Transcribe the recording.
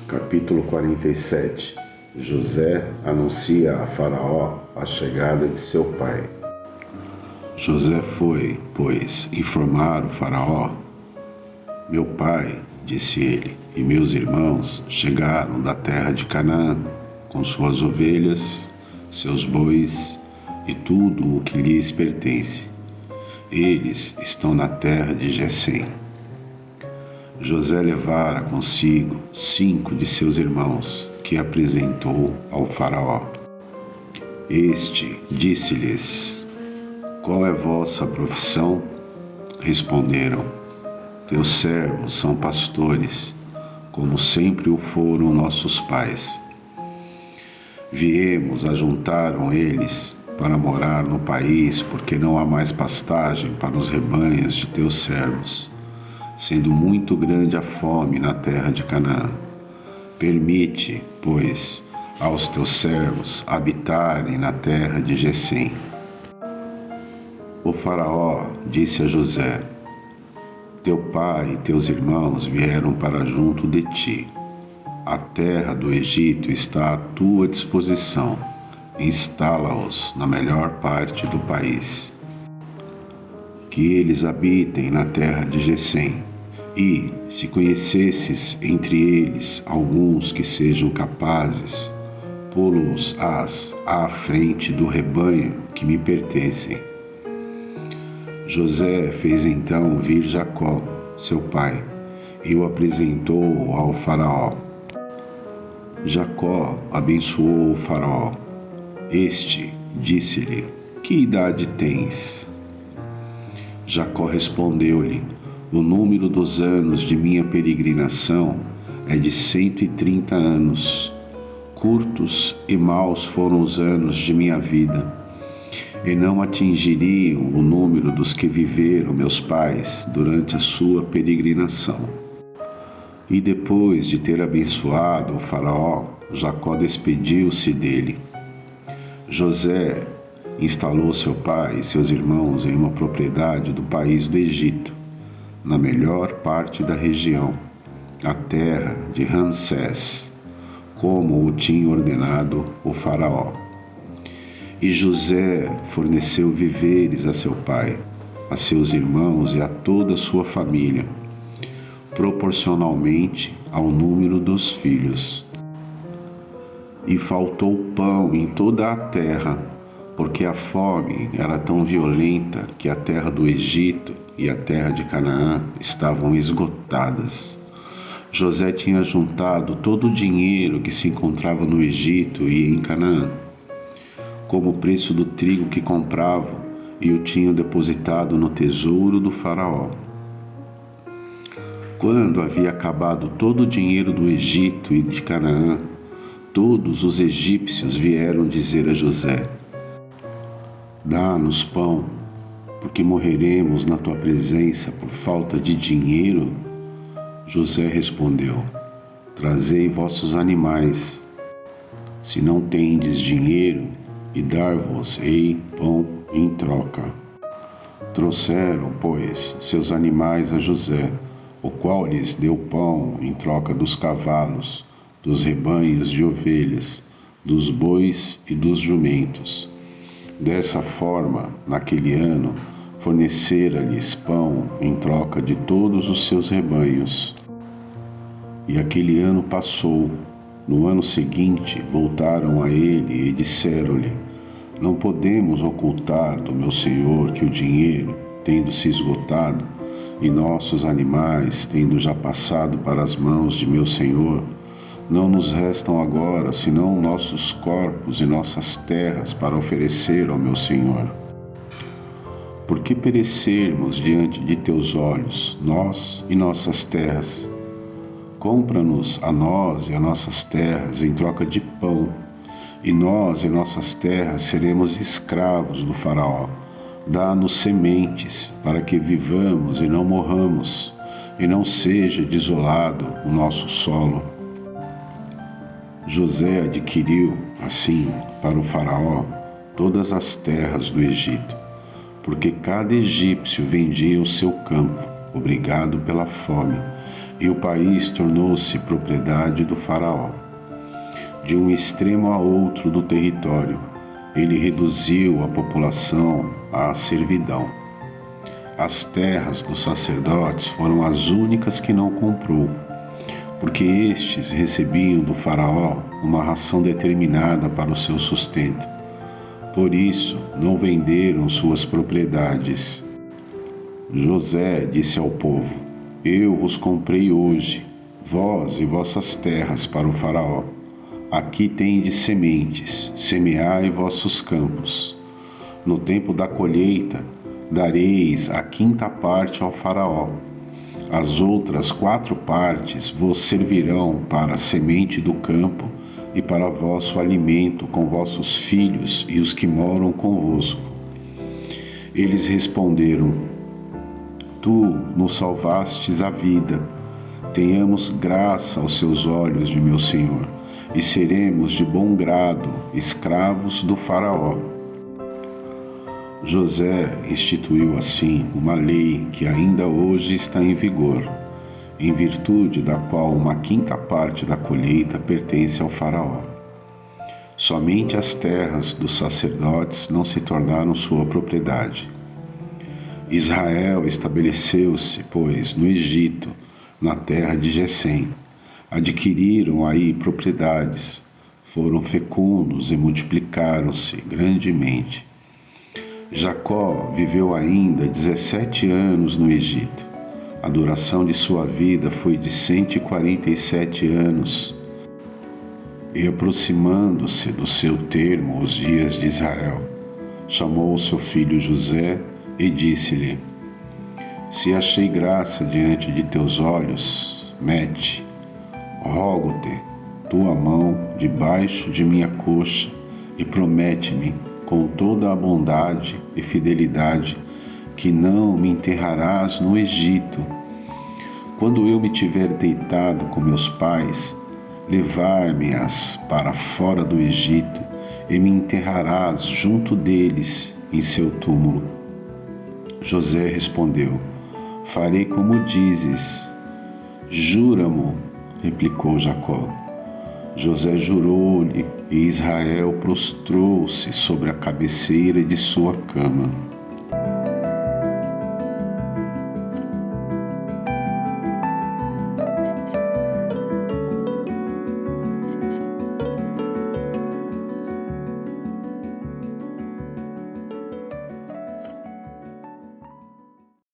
Capítulo 47. José anuncia a Faraó a chegada de seu pai. José foi, pois, informar o Faraó. Meu pai, disse ele, e meus irmãos chegaram da terra de Canaã, com suas ovelhas, seus bois e tudo o que lhes pertence. Eles estão na terra de Gesem. José levara consigo 5 de seus irmãos, que apresentou ao Faraó. Este disse-lhes: Qual é vossa profissão? Responderam: Teus servos são pastores, como sempre o foram nossos pais. Viemos, ajuntaram eles, para morar no país, porque não há mais pastagem para os rebanhos de teus servos, sendo muito grande a fome na terra de Canaã. Permite, pois, aos teus servos habitarem na terra de Gesem. O Faraó disse a José: Teu pai e teus irmãos vieram para junto de ti. A terra do Egito está à tua disposição. Instala-os na melhor parte do país. Que eles habitem na terra de Gesem. E, se conhecesses entre eles alguns que sejam capazes, pô-los-ás à frente do rebanho que me pertencem. José fez então vir Jacó, seu pai, e o apresentou ao Faraó. Jacó abençoou o Faraó. Este disse-lhe: Que idade tens? Jacó respondeu-lhe: O número dos anos de minha peregrinação é de 130 anos. Curtos e maus foram os anos de minha vida, e não atingiriam o número dos que viveram meus pais durante a sua peregrinação. E depois de ter abençoado o Faraó, Jacó despediu-se dele. José instalou seu pai e seus irmãos em uma propriedade do país do Egito, na melhor parte da região, a terra de Ramsés, como o tinha ordenado o Faraó. E José forneceu víveres a seu pai, a seus irmãos e a toda a sua família, proporcionalmente ao número dos filhos. E faltou pão em toda a terra, porque a fome era tão violenta que a terra do Egito e a terra de Canaã estavam esgotadas. José tinha juntado todo o dinheiro que se encontrava no Egito e em Canaã, como o preço do trigo que compravam, e o tinham depositado no tesouro do Faraó. Quando havia acabado todo o dinheiro do Egito e de Canaã, todos os egípcios vieram dizer a José: Dá-nos pão, porque morreremos na tua presença por falta de dinheiro. José respondeu: Trazei vossos animais, se não tendes dinheiro, e dar-vos-ei pão em troca. Trouxeram, pois, seus animais a José, o qual lhes deu pão em troca dos cavalos, dos rebanhos de ovelhas, dos bois e dos jumentos. Dessa forma, naquele ano, fornecera-lhes pão em troca de todos os seus rebanhos. E aquele ano passou. No ano seguinte, voltaram a ele e disseram-lhe: Não podemos ocultar do meu senhor que o dinheiro, tendo se esgotado, e nossos animais, tendo já passado para as mãos de meu senhor, não nos restam agora senão nossos corpos e nossas terras para oferecer ao meu senhor. Por que perecermos diante de teus olhos, nós e nossas terras? Compra-nos a nós e a nossas terras em troca de pão, e nós e nossas terras seremos escravos do Faraó. Dá-nos sementes, para que vivamos e não morramos, e não seja desolado o nosso solo. José adquiriu, assim, para o Faraó, todas as terras do Egito, porque cada egípcio vendia o seu campo, obrigado pela fome, e o país tornou-se propriedade do faraó. De um extremo a outro do território, ele reduziu a população à servidão. As terras dos sacerdotes foram as únicas que não comprou, porque estes recebiam do faraó uma ração determinada para o seu sustento. Por isso, não venderam suas propriedades. José disse ao povo: Eu vos comprei hoje, vós e vossas terras, para o faraó. Aqui tendes sementes, semeai vossos campos. No tempo da colheita, dareis a 5ª parte ao faraó. As outras 4 partes vos servirão para a semente do campo e para vosso alimento com vossos filhos e os que moram convosco. Eles responderam: Tu nos salvastes a vida. Tenhamos graça aos seus olhos de meu senhor, e seremos de bom grado escravos do faraó. José instituiu assim uma lei que ainda hoje está em vigor, em virtude da qual uma 5ª parte da colheita pertence ao faraó. Somente as terras dos sacerdotes não se tornaram sua propriedade. Israel estabeleceu-se, pois, no Egito, na terra de Gesem. Adquiriram aí propriedades, foram fecundos e multiplicaram-se grandemente. Jacó viveu ainda 17 anos no Egito. A duração de sua vida foi de 147 anos. E aproximando-se do seu termo os dias de Israel, chamou seu filho José e disse-lhe: Se achei graça diante de teus olhos, mete, rogo-te, tua mão debaixo de minha coxa e promete-me com toda a bondade e fidelidade que não me enterrarás no Egito. Quando eu me tiver deitado com meus pais, levar-me-ás para fora do Egito e me enterrarás junto deles em seu túmulo. José respondeu: Farei como dizes. Jura-mo, replicou Jacó. José jurou-lhe e Israel prostrou-se sobre a cabeceira de sua cama.